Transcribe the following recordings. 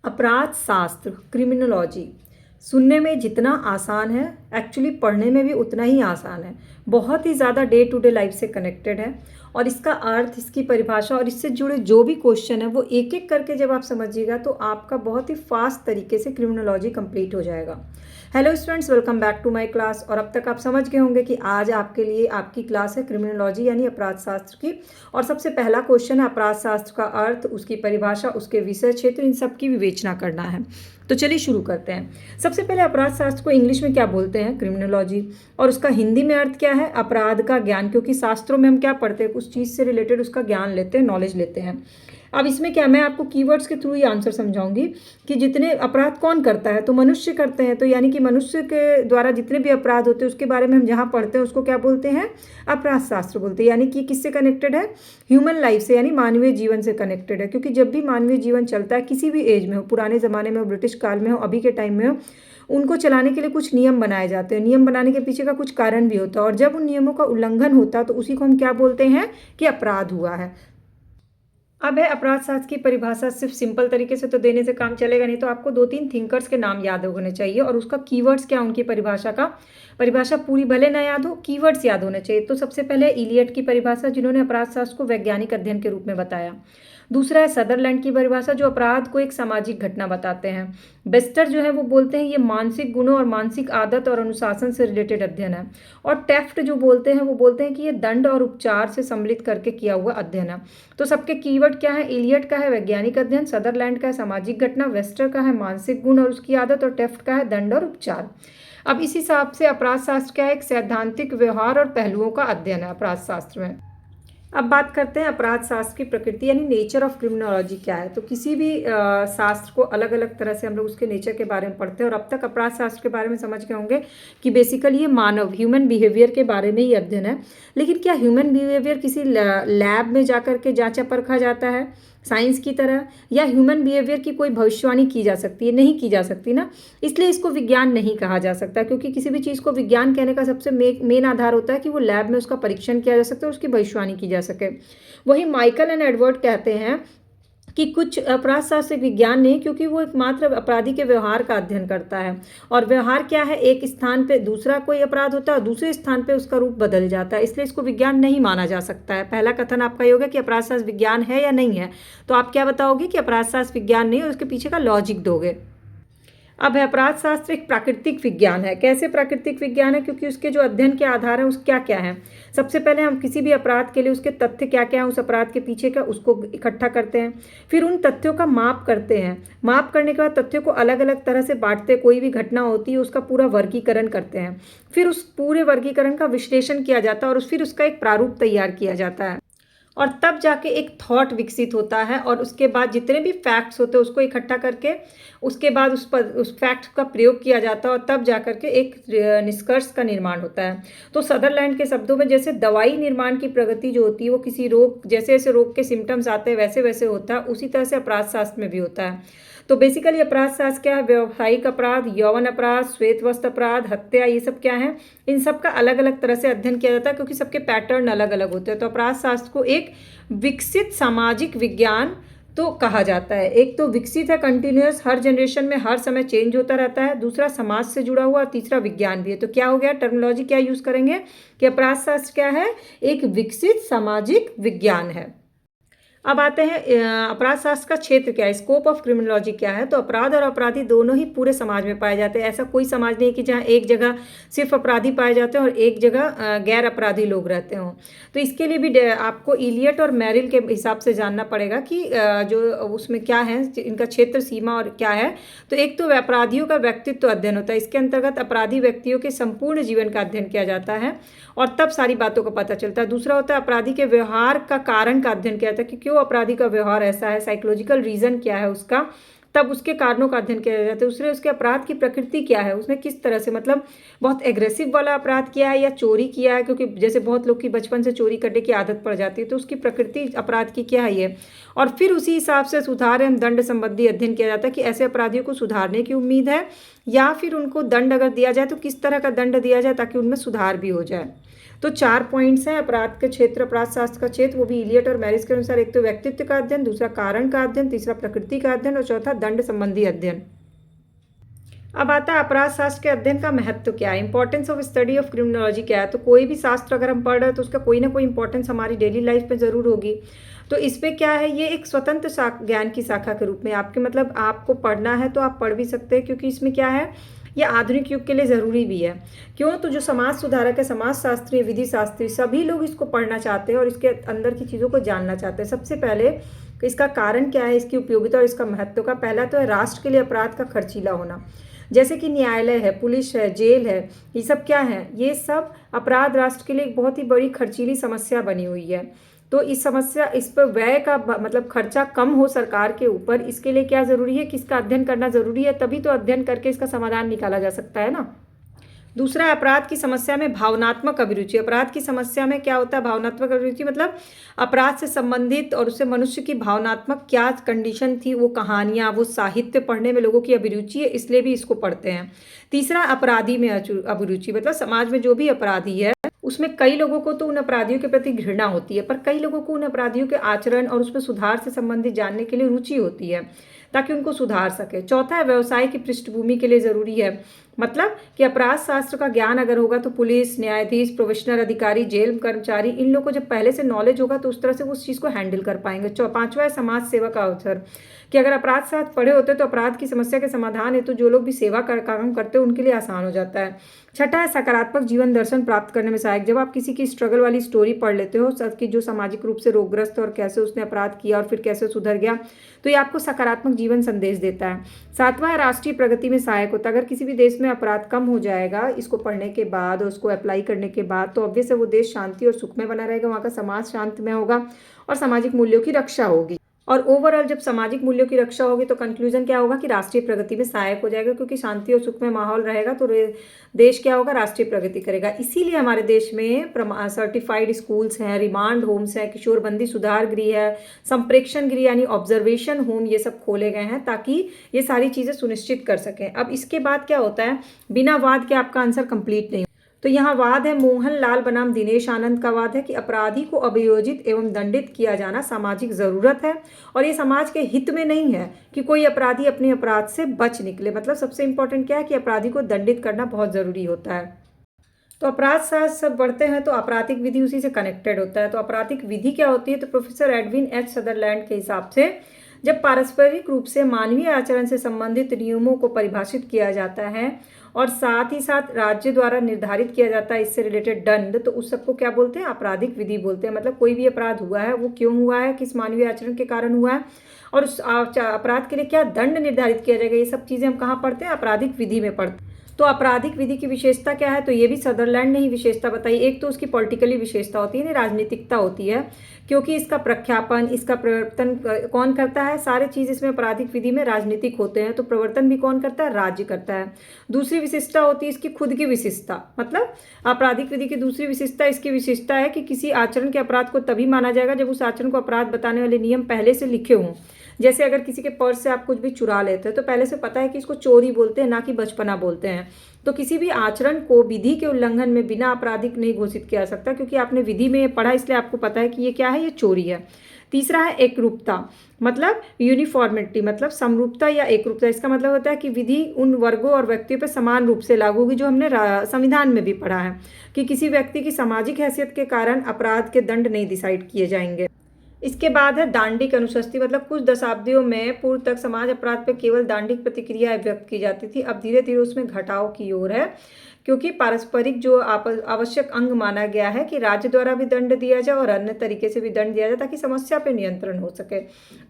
अपराध शास्त्र क्रिमिनोलॉजी सुनने में जितना आसान है एक्चुअली पढ़ने में भी उतना ही आसान है। बहुत ही ज़्यादा डे टू डे लाइफ से कनेक्टेड है और इसका अर्थ, इसकी परिभाषा और इससे जुड़े जो भी क्वेश्चन है वो एक एक करके जब आप समझिएगा तो आपका बहुत ही फास्ट तरीके से क्रिमिनोलॉजी कंप्लीट हो जाएगा। Hello students, welcome back to my class. और अब तक आप समझ गए होंगे कि आज आपके लिए आपकी क्लास है क्रिमिनोलॉजी यानी अपराध शास्त्र की। और सबसे पहला क्वेश्चन है अपराध शास्त्र का अर्थ, उसकी परिभाषा, उसके विषय क्षेत्र, इन सब की विवेचना करना है। तो चलिए शुरू करते हैं। सबसे पहले अपराध शास्त्र को इंग्लिश में क्या बोलते हैं? क्रिमिनोलॉजी। और उसका हिंदी में अर्थ क्या है? अपराध का ज्ञान। क्योंकि शास्त्रों में हम क्या पढ़ते हैं, उस चीज़ से रिलेटेड उसका ज्ञान लेते हैं, नॉलेज लेते हैं। अब इसमें क्या, मैं आपको कीवर्ड्स के थ्रू ही आंसर समझाऊंगी कि जितने अपराध कौन करता है, तो मनुष्य करते हैं। तो यानी कि मनुष्य के द्वारा जितने भी अपराध होते हैं उसके बारे में हम जहाँ पढ़ते हैं उसको क्या बोलते हैं? अपराध शास्त्र बोलते हैं। यानी कि किससे कनेक्टेड है? ह्यूमन लाइफ से, यानी मानवीय जीवन से कनेक्टेड है। क्योंकि जब भी मानवीय जीवन चलता है, किसी भी एज में हो, पुराने ज़माने में हो, ब्रिटिश काल में हो, अभी के टाइम में हो, उनको चलाने के लिए कुछ नियम बनाए जाते हैं। नियम बनाने के पीछे का कुछ कारण भी होता है और जब उन नियमों का उल्लंघन होता है तो उसी को हम क्या बोलते हैं कि अपराध हुआ है। अब है अपराध शास्त्र की परिभाषा। सिर्फ सिंपल तरीके से तो देने से काम चलेगा नहीं, तो आपको 2-3 थिंकर्स के नाम याद होने चाहिए और उसका कीवर्ड्स क्या, उनकी परिभाषा पूरी भले ना याद हो, कीवर्ड्स याद होने चाहिए। तो सबसे पहले इलियट की परिभाषा, जिन्होंने अपराध शास्त्र को वैज्ञानिक अध्ययन के रूप में बताया। दूसरा है सदरलैंड की परिभाषा, जो अपराध को एक सामाजिक घटना बताते हैं। बेस्टर जो है वो बोलते हैं ये मानसिक गुणों और मानसिक आदत और अनुशासन से रिलेटेड अध्ययन है। और टेफ्ट जो बोलते हैं वो बोलते हैं कि ये दंड और उपचार से सम्मिलित करके किया हुआ अध्ययन है। तो सबके कीवर्ड क्या है? इलियट का है वैज्ञानिक अध्ययन, सदरलैंड का है सामाजिक घटना, वेस्टर का है मानसिक गुण और उसकी आदत, और टेफ्ट का है दंड और उपचार। अब इस हिसाब से अपराध शास्त्र क्या है? एक सैद्धांतिक व्यवहार और पहलुओं का अध्ययन है अपराध शास्त्र में। अब बात करते हैं अपराध शास्त्र की प्रकृति यानी नेचर ऑफ क्रिमिनोलॉजी क्या है। तो किसी भी शास्त्र को अलग अलग तरह से हम लोग उसके नेचर के बारे में पढ़ते हैं और अब तक अपराध शास्त्र के बारे में समझ गए होंगे कि बेसिकली ये मानव ह्यूमन बिहेवियर के बारे में ही अध्ययन है। लेकिन क्या ह्यूमन बिहेवियर किसी लैब में जाकर के जांचा परखा जाता है साइंस की तरह, या ह्यूमन बिहेवियर की कोई भविष्यवाणी की जा सकती है? नहीं की जा सकती ना। इसलिए इसको विज्ञान नहीं कहा जा सकता, क्योंकि किसी भी चीज़ को विज्ञान कहने का सबसे मेन आधार होता है कि वो लैब में उसका परीक्षण किया जा सकता है और उसकी भविष्यवाणी की जा सके। वही माइकल एंड एडवर्ड कहते हैं कि कुछ अपराध शास्त्र विज्ञान नहीं, क्योंकि वो एकमात्र अपराधी के व्यवहार का अध्ययन करता है। और व्यवहार क्या है? एक स्थान पे दूसरा कोई अपराध होता है और दूसरे स्थान पे उसका रूप बदल जाता है, इसलिए इसको विज्ञान नहीं माना जा सकता है। पहला कथन आपका ये होगा कि अपराध शास्त्र विज्ञान है या नहीं है। तो आप क्या बताओगे कि अपराध शास्त्र विज्ञान नहीं, और उसके पीछे का लॉजिक दोगे। अब है अपराध शास्त्र एक प्राकृतिक विज्ञान है। कैसे प्राकृतिक विज्ञान है? क्योंकि उसके जो अध्ययन के आधार है उस क्या क्या है। सबसे पहले हम किसी भी अपराध के लिए उसके तथ्य क्या क्या है, उस अपराध के पीछे का, उसको इकट्ठा करते हैं। फिर उन तथ्यों का माप करते हैं। माप करने के बाद तथ्यों को अलग अलग तरह से बांटते हैं। कोई भी घटना होती है उसका पूरा वर्गीकरण करते हैं। फिर उस पूरे वर्गीकरण का विश्लेषण किया जाता है और फिर उसका एक प्रारूप तैयार किया जाता है और तब जाके एक थॉट विकसित होता है। और उसके बाद जितने भी फैक्ट्स होते हैं उसको इकट्ठा करके उसके बाद उस फैक्ट का प्रयोग किया जाता है और तब जाकर के एक निष्कर्ष का निर्माण होता है। तो सदरलैंड के शब्दों में जैसे दवाई निर्माण की प्रगति जो होती है वो किसी रोग, जैसे जैसे रोग के सिम्टम्स आते हैं वैसे वैसे होता है, उसी तरह से अपराध शास्त्र में भी होता है। तो बेसिकली अपराध शास्त्र क्या है? व्यावसायिक अपराध, यौवन अपराध, श्वेत वस्त्र अपराध, हत्या, ये सब क्या है? इन सब का अलग अलग तरह से अध्ययन किया जाता है, क्योंकि सबके पैटर्न अलग अलग होते हैं। तो अपराध शास्त्र को एक विकसित सामाजिक विज्ञान तो कहा जाता है। एक तो विकसित है, कंटिन्यूअस, हर जनरेशन में हर समय चेंज होता रहता है। दूसरा समाज से जुड़ा हुआ, और तीसरा विज्ञान भी है। तो क्या हो गया? टर्मिनोलॉजी क्या यूज करेंगे कि अपराध शास्त्र क्या है? एक विकसित सामाजिक विज्ञान है। अब आते हैं अपराध शास्त्र का क्षेत्र क्या है, स्कोप ऑफ क्रिमिनोलॉजी क्या है। तो अपराध और अपराधी दोनों ही पूरे समाज में पाए जाते हैं। ऐसा कोई समाज नहीं कि जहाँ एक जगह सिर्फ अपराधी पाए जाते हैं और एक जगह गैर अपराधी लोग रहते हों। तो इसके लिए भी आपको इलियट और मैरिल के हिसाब से जानना पड़ेगा कि जो उसमें क्या है, इनका क्षेत्र सीमा और क्या है। तो एक तो अपराधियों का व्यक्तित्व अध्ययन होता है। इसके अंतर्गत अपराधी व्यक्तियों के संपूर्ण जीवन का अध्ययन किया जाता है और तब सारी बातों का पता चलता है। दूसरा होता है अपराधी के व्यवहार का कारण का अध्ययन किया जाता है कि क्यों अपराधी का व्यवहार ऐसा है, साइकोलॉजिकल रीजन क्या है उसका, तब उसके कारणों का अध्ययन किया जाता है। दूसरे उसके अपराध की प्रकृति क्या है, उसने किस तरह से, मतलब बहुत एग्रेसिव वाला अपराध किया है या चोरी किया है, क्योंकि जैसे बहुत लोग की बचपन से चोरी करने की आदत पड़ जाती है, तो उसकी प्रकृति अपराध की क्या है ये। और फिर उसी हिसाब से सुधार एवं दंड संबंधी अध्ययन किया जाता है कि ऐसे अपराधियों को सुधारने की उम्मीद है या फिर उनको दंड अगर दिया जाए तो किस तरह का दंड दिया जाए ताकि उनमें सुधार भी हो जाए। तो 4 पॉइंट्स हैं अपराध के क्षेत्र, अपराध शास्त्र का क्षेत्र, वो भी इलियट और मैरिज के अनुसार। एक तो व्यक्तित्व का अध्ययन, दूसरा कारण का अध्ययन, तीसरा प्रकृति का अध्ययन और चौथा दंड संबंधी अध्ययन। अब आता है अपराध शास्त्र के अध्ययन का महत्व क्या है, importance of study of criminology क्या है। तो कोई भी शास्त्र अगर हम पढ़ रहे हैं तो उसका कोई ना कोई इंपॉर्टेंस हमारी डेली लाइफ में ज़रूर होगी। तो इस पे क्या है, ये एक स्वतंत्र ज्ञान की शाखा के रूप में आपके मतलब आपको पढ़ना है तो आप पढ़ भी सकते हैं, क्योंकि इसमें क्या है, ये आधुनिक युग के लिए ज़रूरी भी है। क्यों, तो जो समाज सुधारक है, समाज शास्त्री, विधि शास्त्री, सभी लोग इसको पढ़ना चाहते हैं और इसके अंदर की चीज़ों को जानना चाहते हैं। सबसे पहले इसका कारण क्या है, इसकी उपयोगिता और इसका महत्व का। पहला तो है राष्ट्र के लिए अपराध का खर्चीला होना, जैसे कि न्यायालय है, पुलिस है, जेल है, ये सब क्या है, ये सब अपराध राष्ट्र के लिए एक बहुत ही बड़ी खर्चीली समस्या बनी हुई है। तो इस समस्या, इस पर व्यय का मतलब खर्चा कम हो सरकार के ऊपर, इसके लिए क्या ज़रूरी है कि इसका अध्ययन करना ज़रूरी है, तभी तो अध्ययन करके इसका समाधान निकाला जा सकता है ना। दूसरा, अपराध की समस्या में भावनात्मक अभिरुचि। अपराध की समस्या में क्या होता है, भावनात्मक अभिरुचि मतलब अपराध से संबंधित और उससे मनुष्य की भावनात्मक क्या कंडीशन थी, वो कहानियाँ, वो साहित्य पढ़ने में लोगों की अभिरुचि है, इसलिए भी इसको पढ़ते हैं। तीसरा, अपराधी में अभिरुचि मतलब समाज में जो भी अपराधी है उसमें कई लोगों को तो उन अपराधियों के प्रति घृणा होती है, पर कई लोगों को उन अपराधियों के आचरण और उसमें सुधार से संबंधित जानने के लिए रुचि होती है, ताकि उनको सुधार सके। चौथा है व्यवसाय की पृष्ठभूमि के लिए ज़रूरी है, मतलब कि अपराध शास्त्र का ज्ञान अगर होगा तो पुलिस, न्यायाधीश, प्रोफेशनल अधिकारी, जेल कर्मचारी, इन लोगों को जब पहले से नॉलेज होगा तो उस तरह से वो उस चीज़ को हैंडल कर पाएंगे। पांचवा है समाज सेवा का अवसर, कि अगर अपराध शास्त्र पढ़े होते तो अपराध की समस्या के समाधान है तो जो लोग भी सेवा काम करते हैं उनके लिए आसान हो जाता है। छठा है सकारात्मक जीवन दर्शन प्राप्त करने में सहायक। जब आप किसी की स्ट्रगल वाली स्टोरी पढ़ लेते हो, सबकी जो सामाजिक रूप से रोगग्रस्त और कैसे उसने अपराध किया और फिर कैसे सुधर गया, तो ये आपको सकारात्मक जीवन संदेश देता है। सातवां है राष्ट्रीय प्रगति में सहायक होता है। अगर किसी भी देश में अपराध कम हो जाएगा इसको पढ़ने के बाद और उसको अप्लाई करने के बाद, तो ऑब्वियस है वो देश शांति और सुख में बना रहेगा, वहाँ का समाज शांतमय होगा और सामाजिक मूल्यों की रक्षा होगी। और ओवरऑल जब सामाजिक मूल्यों की रक्षा होगी तो कंक्लूजन क्या होगा कि राष्ट्रीय प्रगति में सहायक हो जाएगा, क्योंकि शांति और सुख में माहौल रहेगा तो देश क्या होगा, राष्ट्रीय प्रगति करेगा। इसीलिए हमारे देश में सर्टिफाइड स्कूल्स हैं, रिमांड होम्स हैं, किशोरबंदी सुधार गृह है, संप्रेक्षण गृह यानी ऑब्जर्वेशन होम, ये सब खोले गए हैं ताकि ये सारी चीज़ें सुनिश्चित कर सकें। अब इसके बाद क्या होता है, बिना वाद के आपका आंसर कंप्लीट नहीं। तो यहाँ वाद है मोहन लाल बनाम दिनेश आनंद का वाद है कि अपराधी को अभियोजित एवं दंडित किया जाना सामाजिक जरूरत है और ये समाज के हित में नहीं है कि कोई अपराधी अपने अपराध से बच निकले। मतलब सबसे इंपॉर्टेंट क्या है कि अपराधी को दंडित करना बहुत जरूरी होता है। तो अपराध शास्त्र सब बढ़ते हैं तो आपराधिक विधि उसी से कनेक्टेड होता है। तो आपराधिक विधि क्या होती है, तो प्रोफेसर एडविन एच सदरलैंड के हिसाब से जब पारस्परिक रूप से मानवीय आचरण से संबंधित नियमों को परिभाषित किया जाता है और साथ ही साथ राज्य द्वारा निर्धारित किया जाता है इससे रिलेटेड दंड, तो उस सबको क्या बोलते हैं, आपराधिक विधि बोलते हैं। मतलब कोई भी अपराध हुआ है वो क्यों हुआ है, किस मानवीय आचरण के कारण हुआ है और उस अपराध के लिए क्या दंड निर्धारित किया जाएगा, ये सब चीज़ें हम कहाँ पढ़ते हैं, आपराधिक विधि में पढ़ते हैं। तो आपराधिक विधि की विशेषता क्या है, तो ये भी सदरलैंड ने ही विशेषता बताई। एक तो उसकी पॉलिटिकली विशेषता होती है, राजनीतिकता होती है, क्योंकि इसका प्रख्यापन, इसका प्रवर्तन कौन करता है, सारे चीज़ इसमें आपराधिक विधि में राजनीतिक होते हैं, तो प्रवर्तन भी कौन करता है, राज्य करता है। दूसरी विशिष्टता होती है इसकी खुद की विशिष्टता, मतलब आपराधिक विधि की दूसरी विशिष्टता इसकी विशिष्टता है कि किसी आचरण के अपराध को तभी माना जाएगा जब उस आचरण को अपराध बताने वाले नियम पहले से लिखे हों। जैसे अगर किसी के पर्स से आप कुछ भी चुरा लेते हैं तो पहले से पता है कि इसको चोरी बोलते हैं, ना कि बचपना बोलते हैं। तो किसी भी आचरण को विधि के उल्लंघन में बिना आपराधिक नहीं घोषित किया जा सकता, क्योंकि आपने विधि में पढ़ा इसलिए आपको पता है कि ये क्या है, ये चोरी है। तीसरा है एकरूपता, मतलब यूनिफॉर्मिटी, मतलब समरूपता या एकरूपता। इसका मतलब होता है कि विधि उन वर्गों और व्यक्तियों पर समान रूप से लागू होगी, जो हमने संविधान में भी पढ़ा है कि किसी व्यक्ति की सामाजिक हैसियत के कारण अपराध के दंड नहीं डिसाइड किए जाएंगे। इसके बाद है दांडिक अनुशस्ति, मतलब कुछ दशाब्दियों में पूर्व तक समाज अपराध पर केवल दांडिक प्रतिक्रिया व्यक्त की जाती थी, अब धीरे धीरे उसमें घटाव की ओर है, क्योंकि पारस्परिक जो आवश्यक अंग माना गया है कि राज्य द्वारा भी दंड दिया जाए और अन्य तरीके से भी दंड दिया जाए ताकि समस्या पर नियंत्रण हो सके।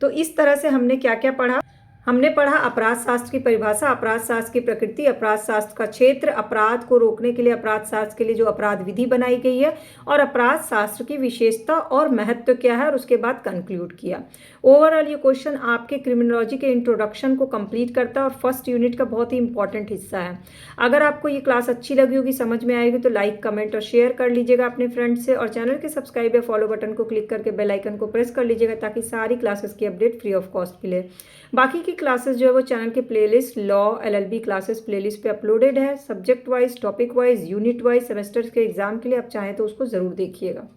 तो इस तरह से हमने क्या क्या पढ़ा, हमने पढ़ा अपराध शास्त्र की परिभाषा, अपराध शास्त्र की प्रकृति, अपराध शास्त्र का क्षेत्र, अपराध को रोकने के लिए अपराध शास्त्र के लिए जो अपराध विधि बनाई गई है और अपराध शास्त्र की विशेषता और महत्व क्या है, और उसके बाद कंक्लूड किया। ओवरऑल ये क्वेश्चन आपके क्रिमिनोलॉजी के इंट्रोडक्शन को कंप्लीट करता है और फर्स्ट यूनिट का बहुत ही इंपॉर्टेंट हिस्सा है। अगर आपको ये क्लास अच्छी लगी होगी, समझ में आएगी, तो लाइक, कमेंट और शेयर कर लीजिएगा अपने फ्रेंड से, और चैनल के सब्सक्राइब या फॉलो बटन को क्लिक करके बेल आइकन को प्रेस कर लीजिएगा ताकि सारी क्लासेस की अपडेट फ्री ऑफ कॉस्ट मिले। बाकी की क्लासेस जो है वो चैनल के playlist law LLB classes playlist पे अपलोडेड है, subject wise, topic wise, unit wise, semester के एग्जाम के लिए आप चाहें तो उसको ज़रूर देखिएगा।